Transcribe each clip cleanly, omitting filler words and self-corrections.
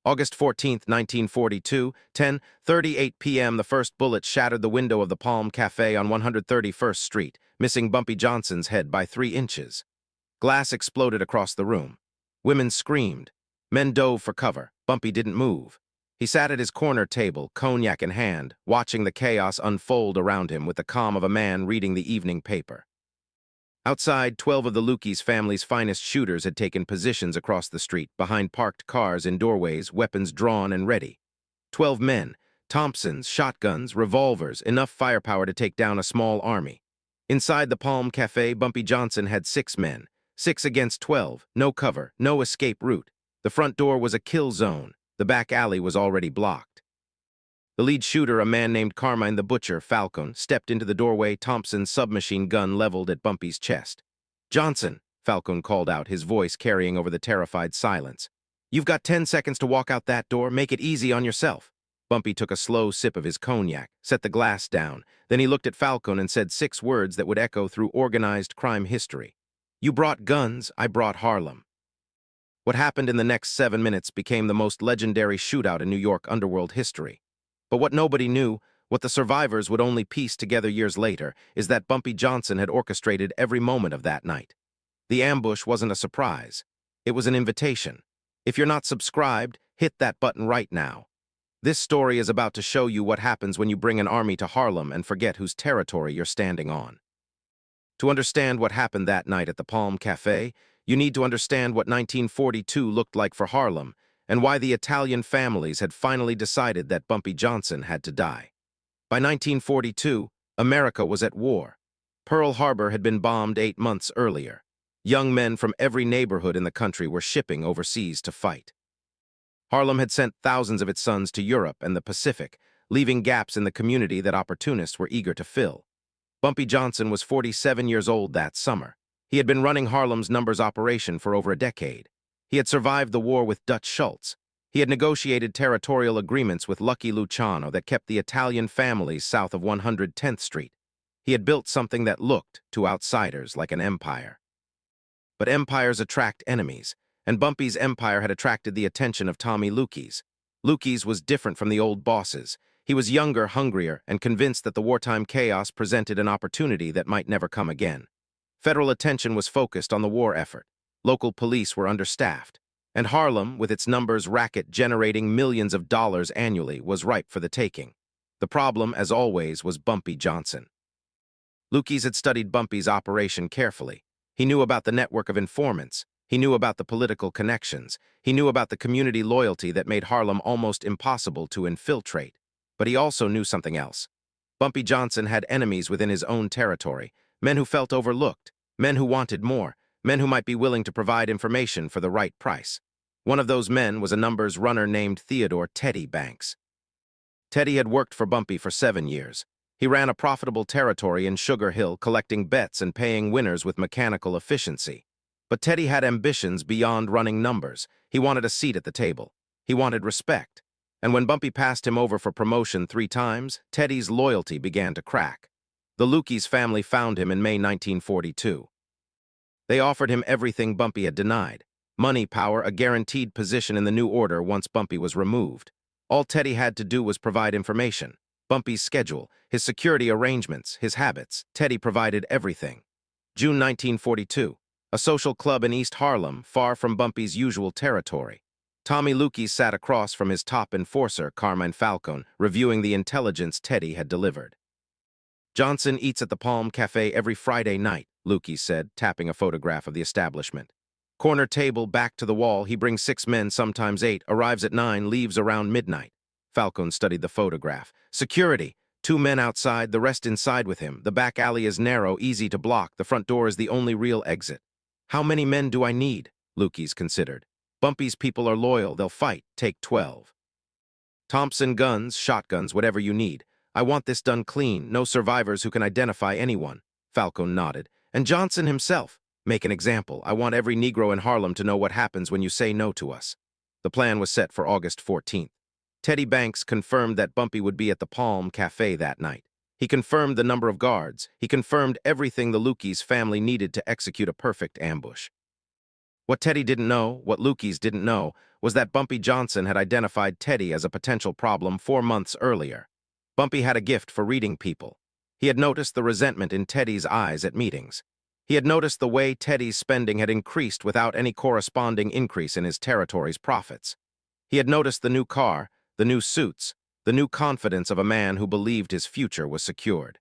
August 14, 1942, 10:38 p.m. The first bullet shattered the window of the Palm Café on 131st Street, missing Bumpy Johnson's head by 3 inches. Glass exploded across the room. Women screamed. Men dove for cover. Bumpy didn't move. He sat at his corner table, cognac in hand, watching the chaos unfold around him with the calm of a man reading the evening paper. Outside, 12 of the Lukey's family's finest shooters had taken positions across the street, behind parked cars in doorways, weapons drawn and ready. 12 men, Thompsons, shotguns, revolvers, enough firepower to take down a small army. Inside the Palm Café, Bumpy Johnson had 6 men. 6 against 12, no cover, no escape route. The front door was a kill zone. The back alley was already blocked. The lead shooter, a man named Carmine the Butcher Falcone, stepped into the doorway, Thompson's submachine gun leveled at Bumpy's chest. "Johnson," Falcone called out, his voice carrying over the terrified silence. "You've got 10 seconds to walk out that door. Make it easy on yourself." Bumpy took a slow sip of his cognac, set the glass down. Then he looked at Falcone and said 6 words that would echo through organized crime history. "You brought guns, I brought Harlem." What happened in the next 7 minutes became the most legendary shootout in New York underworld history. But what nobody knew, what the survivors would only piece together years later, is that Bumpy Johnson had orchestrated every moment of that night. The ambush wasn't a surprise. It was an invitation. If you're not subscribed, hit that button right now. This story is about to show you what happens when you bring an army to Harlem and forget whose territory you're standing on. To understand what happened that night at the Palm Café, you need to understand what 1942 looked like for Harlem, and why the Italian families had finally decided that Bumpy Johnson had to die. By 1942, America was at war. Pearl Harbor had been bombed 8 months earlier. Young men from every neighborhood in the country were shipping overseas to fight. Harlem had sent thousands of its sons to Europe and the Pacific, leaving gaps in the community that opportunists were eager to fill. Bumpy Johnson was 47 years old that summer. He had been running Harlem's numbers operation for over a decade. He had survived the war with Dutch Schultz. He had negotiated territorial agreements with Lucky Luciano that kept the Italian families south of 110th Street. He had built something that looked, to outsiders, like an empire. But empires attract enemies, and Bumpy's empire had attracted the attention of Tommy Lukey's. Lukey's was different from the old bosses. He was younger, hungrier, and convinced that the wartime chaos presented an opportunity that might never come again. Federal attention was focused on the war effort. Local police were understaffed, and Harlem, with its numbers racket generating millions of dollars annually, was ripe for the taking. The problem, as always, was Bumpy Johnson. Lukey's had studied Bumpy's operation carefully. He knew about the network of informants. He knew about the political connections. He knew about the community loyalty that made Harlem almost impossible to infiltrate. But he also knew something else. Bumpy Johnson had enemies within his own territory, men who felt overlooked, men who wanted more, men who might be willing to provide information for the right price. One of those men was a numbers runner named Theodore "Teddy" Banks. Teddy had worked for Bumpy for 7 years. He ran a profitable territory in Sugar Hill, collecting bets and paying winners with mechanical efficiency. But Teddy had ambitions beyond running numbers. He wanted a seat at the table. He wanted respect. And when Bumpy passed him over for promotion 3 times, Teddy's loyalty began to crack. The Lukey's family found him in May 1942. They offered him everything Bumpy had denied: money, power, a guaranteed position in the new order once Bumpy was removed. All Teddy had to do was provide information. Bumpy's schedule, his security arrangements, his habits. Teddy provided everything. June 1942. A social club in East Harlem, far from Bumpy's usual territory. Tommy Lukey sat across from his top enforcer, Carmine Falcone, reviewing the intelligence Teddy had delivered. "Johnson eats at the Palm Café every Friday night," Lukey said, tapping a photograph of the establishment. "Corner table, back to the wall. He brings 6 men, sometimes 8, arrives at 9, leaves around midnight." Falcone studied the photograph. "Security. 2 men outside, the rest inside with him. The back alley is narrow, easy to block. The front door is the only real exit." "How many men do I need?" Lukey's considered. "Bumpy's people are loyal. They'll fight. Take 12. Thompson guns, shotguns, whatever you need. I want this done clean. No survivors who can identify anyone." Falcone nodded. "And Johnson himself. Make an example. I want every Negro in Harlem to know what happens when you say no to us." The plan was set for August 14th. Teddy Banks confirmed that Bumpy would be at the Palm Café that night. He confirmed the number of guards. He confirmed everything the Lukey's family needed to execute a perfect ambush. What Teddy didn't know, what Lukey's didn't know, was that Bumpy Johnson had identified Teddy as a potential problem 4 months earlier. Bumpy had a gift for reading people. He had noticed the resentment in Teddy's eyes at meetings. He had noticed the way Teddy's spending had increased without any corresponding increase in his territory's profits. He had noticed the new car, the new suits, the new confidence of a man who believed his future was secured.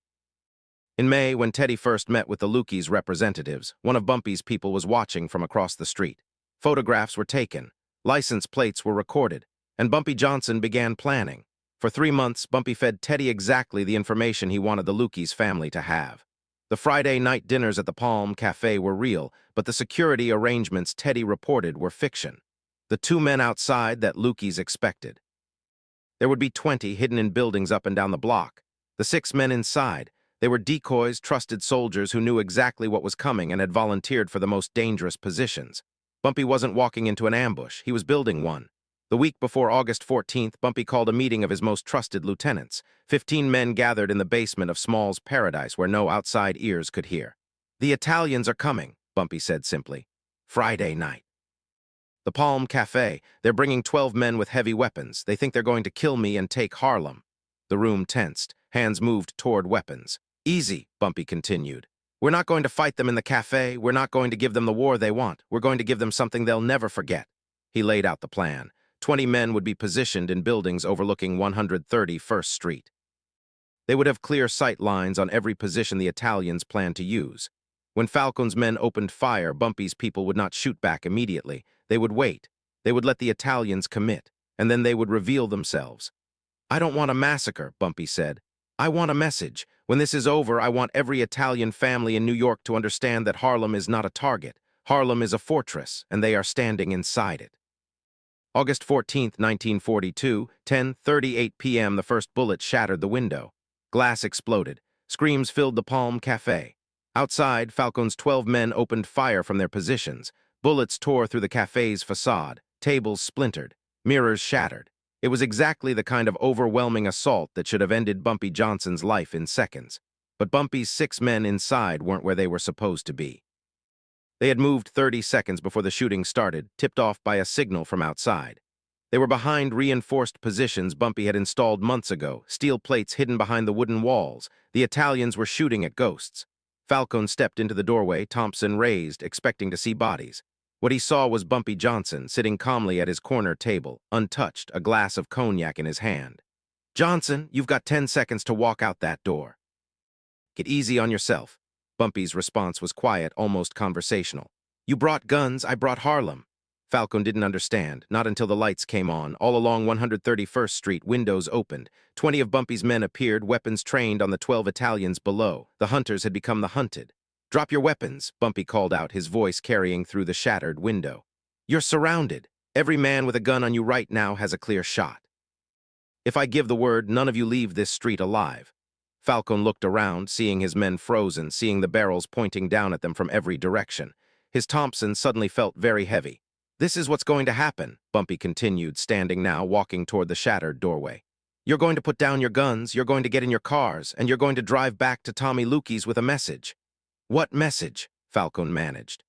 In May, when Teddy first met with the Lukey's representatives, one of Bumpy's people was watching from across the street. Photographs were taken, license plates were recorded, and Bumpy Johnson began planning. For 3 months, Bumpy fed Teddy exactly the information he wanted the Lukey's family to have. The Friday night dinners at the Palm Café were real, but the security arrangements Teddy reported were fiction. The 2 men outside that Lukey's expected. There would be 20 hidden in buildings up and down the block. The 6 men inside. They were decoys, trusted soldiers who knew exactly what was coming and had volunteered for the most dangerous positions. Bumpy wasn't walking into an ambush, he was building one. The week before August 14th, Bumpy called a meeting of his most trusted lieutenants. 15 men gathered in the basement of Small's Paradise where no outside ears could hear. "The Italians are coming," Bumpy said simply. "Friday night. The Palm Café, they're bringing 12 men with heavy weapons. They think they're going to kill me and take Harlem." The room tensed, hands moved toward weapons. "Easy," Bumpy continued. "We're not going to fight them in the café. We're not going to give them the war they want. We're going to give them something they'll never forget." He laid out the plan. 20 men would be positioned in buildings overlooking 131st Street. They would have clear sight lines on every position the Italians planned to use. When Falcone's men opened fire, Bumpy's people would not shoot back immediately. They would wait. They would let the Italians commit, and then they would reveal themselves. "I don't want a massacre," Bumpy said. "I want a message. When this is over, I want every Italian family in New York to understand that Harlem is not a target. Harlem is a fortress, and they are standing inside it." August 14th, 1942, 10:38 p.m. The first bullet shattered the window. Glass exploded. Screams filled the Palm Café. Outside, Falcone's 12 men opened fire from their positions. Bullets tore through the café's facade. Tables splintered. Mirrors shattered. It was exactly the kind of overwhelming assault that should have ended Bumpy Johnson's life in seconds. But Bumpy's 6 men inside weren't where they were supposed to be. They had moved 30 seconds before the shooting started, tipped off by a signal from outside. They were behind reinforced positions Bumpy had installed months ago, steel plates hidden behind the wooden walls. The Italians were shooting at ghosts. Falcone stepped into the doorway, Thompson raised, expecting to see bodies. What he saw was Bumpy Johnson, sitting calmly at his corner table, untouched, a glass of cognac in his hand. "Johnson, you've got 10 seconds to walk out that door." "Get easy on yourself." Bumpy's response was quiet, almost conversational. "You brought guns, I brought Harlem." Falcone didn't understand, not until the lights came on. All along 131st Street, windows opened. 20 of Bumpy's men appeared, weapons trained on the 12 Italians below. The hunters had become the hunted. "Drop your weapons," Bumpy called out, his voice carrying through the shattered window. "You're surrounded. Every man with a gun on you right now has a clear shot. If I give the word, none of you leave this street alive." Falcone looked around, seeing his men frozen, seeing the barrels pointing down at them from every direction. His Thompson suddenly felt very heavy. "This is what's going to happen," Bumpy continued, standing now, walking toward the shattered doorway. "You're going to put down your guns, you're going to get in your cars, and you're going to drive back to Tommy Lukey's with a message." "What message?" Falcone managed.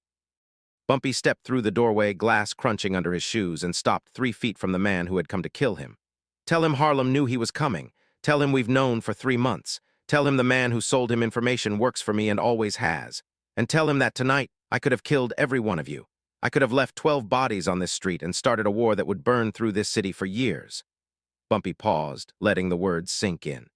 Bumpy stepped through the doorway, glass crunching under his shoes, and stopped 3 feet from the man who had come to kill him. "Tell him Harlem knew he was coming. Tell him we've known for 3 months. Tell him the man who sold him information works for me and always has. And tell him that tonight I could have killed every one of you. I could have left 12 bodies on this street and started a war that would burn through this city for years." Bumpy paused, letting the words sink in.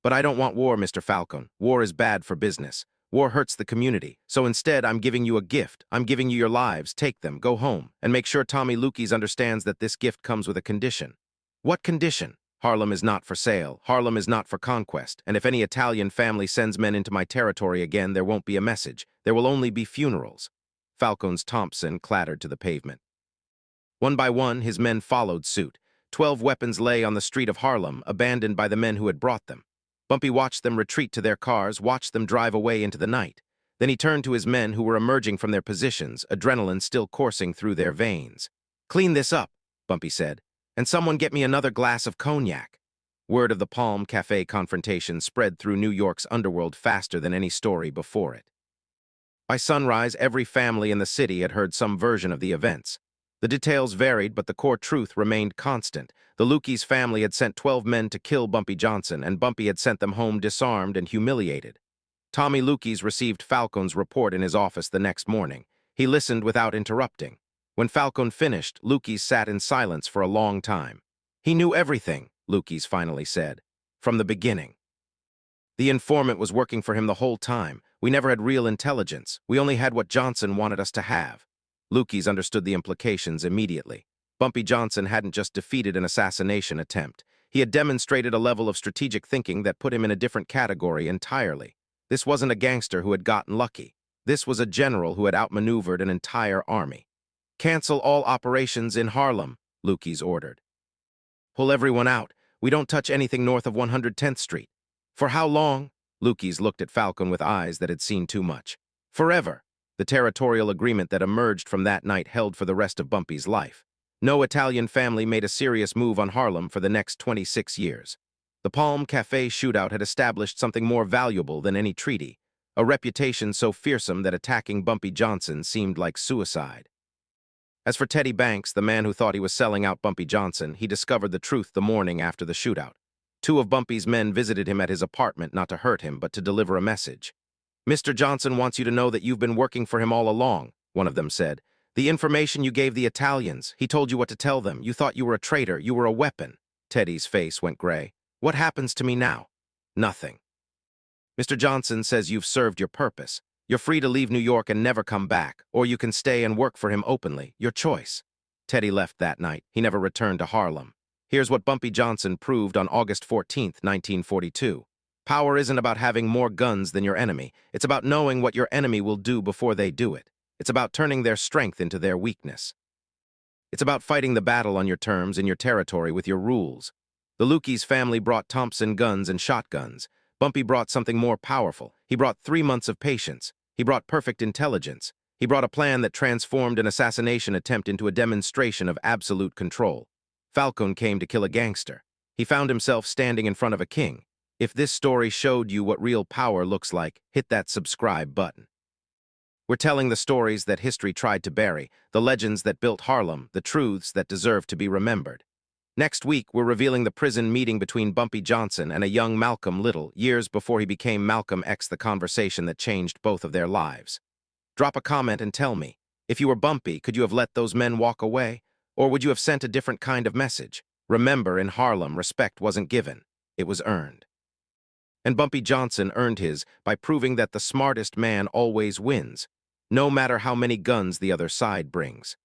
"But I don't want war, Mr. Falcone. War is bad for business. War hurts the community. So instead, I'm giving you a gift. I'm giving you your lives. Take them, go home, and make sure Tommy Lukey's understands that this gift comes with a condition." "What condition?" "Harlem is not for sale. Harlem is not for conquest. And if any Italian family sends men into my territory again, there won't be a message. There will only be funerals." Falcone's Thompson clattered to the pavement. One by one, his men followed suit. 12 weapons lay on the street of Harlem, abandoned by the men who had brought them. Bumpy watched them retreat to their cars, watched them drive away into the night. Then he turned to his men who were emerging from their positions, adrenaline still coursing through their veins. "Clean this up," Bumpy said, "and someone get me another glass of cognac." Word of the Palm Café confrontation spread through New York's underworld faster than any story before it. By sunrise, every family in the city had heard some version of the events. The details varied, but the core truth remained constant. The Lukey's family had sent 12 men to kill Bumpy Johnson, and Bumpy had sent them home disarmed and humiliated. Tommy Lukey's received Falcone's report in his office the next morning. He listened without interrupting. When Falcone finished, Lukey's sat in silence for a long time. "He knew everything," Lukey's finally said. "From the beginning. The informant was working for him the whole time. We never had real intelligence. We only had what Johnson wanted us to have." Lukey's understood the implications immediately. Bumpy Johnson hadn't just defeated an assassination attempt. He had demonstrated a level of strategic thinking that put him in a different category entirely. This wasn't a gangster who had gotten lucky. This was a general who had outmaneuvered an entire army. "Cancel all operations in Harlem," Lukey's ordered. "Pull everyone out. We don't touch anything north of 110th Street. "For how long?" Lukey's looked at Falcone with eyes that had seen too much. "Forever." The territorial agreement that emerged from that night held for the rest of Bumpy's life. No Italian family made a serious move on Harlem for the next 26 years. The Palm Café shootout had established something more valuable than any treaty, a reputation so fearsome that attacking Bumpy Johnson seemed like suicide. As for Teddy Banks, the man who thought he was selling out Bumpy Johnson, he discovered the truth the morning after the shootout. Two of Bumpy's men visited him at his apartment not to hurt him, but to deliver a message. "Mr. Johnson wants you to know that you've been working for him all along," one of them said. "The information you gave the Italians, he told you what to tell them. You thought you were a traitor, you were a weapon." Teddy's face went gray. "What happens to me now?" "Nothing. Mr. Johnson says you've served your purpose. You're free to leave New York and never come back, or you can stay and work for him openly. Your choice." Teddy left that night. He never returned to Harlem. Here's what Bumpy Johnson proved on August 14th, 1942. Power isn't about having more guns than your enemy. It's about knowing what your enemy will do before they do it. It's about turning their strength into their weakness. It's about fighting the battle on your terms, in your territory, with your rules. The Lukey's family brought Thompson guns and shotguns. Bumpy brought something more powerful. He brought 3 months of patience. He brought perfect intelligence. He brought a plan that transformed an assassination attempt into a demonstration of absolute control. Falcone came to kill a gangster. He found himself standing in front of a king. If this story showed you what real power looks like, hit that subscribe button. We're telling the stories that history tried to bury, the legends that built Harlem, the truths that deserve to be remembered. Next week, we're revealing the prison meeting between Bumpy Johnson and a young Malcolm Little, years before he became Malcolm X, the conversation that changed both of their lives. Drop a comment and tell me, if you were Bumpy, could you have let those men walk away? Or would you have sent a different kind of message? Remember, in Harlem, respect wasn't given, it was earned. And Bumpy Johnson earned his by proving that the smartest man always wins, no matter how many guns the other side brings.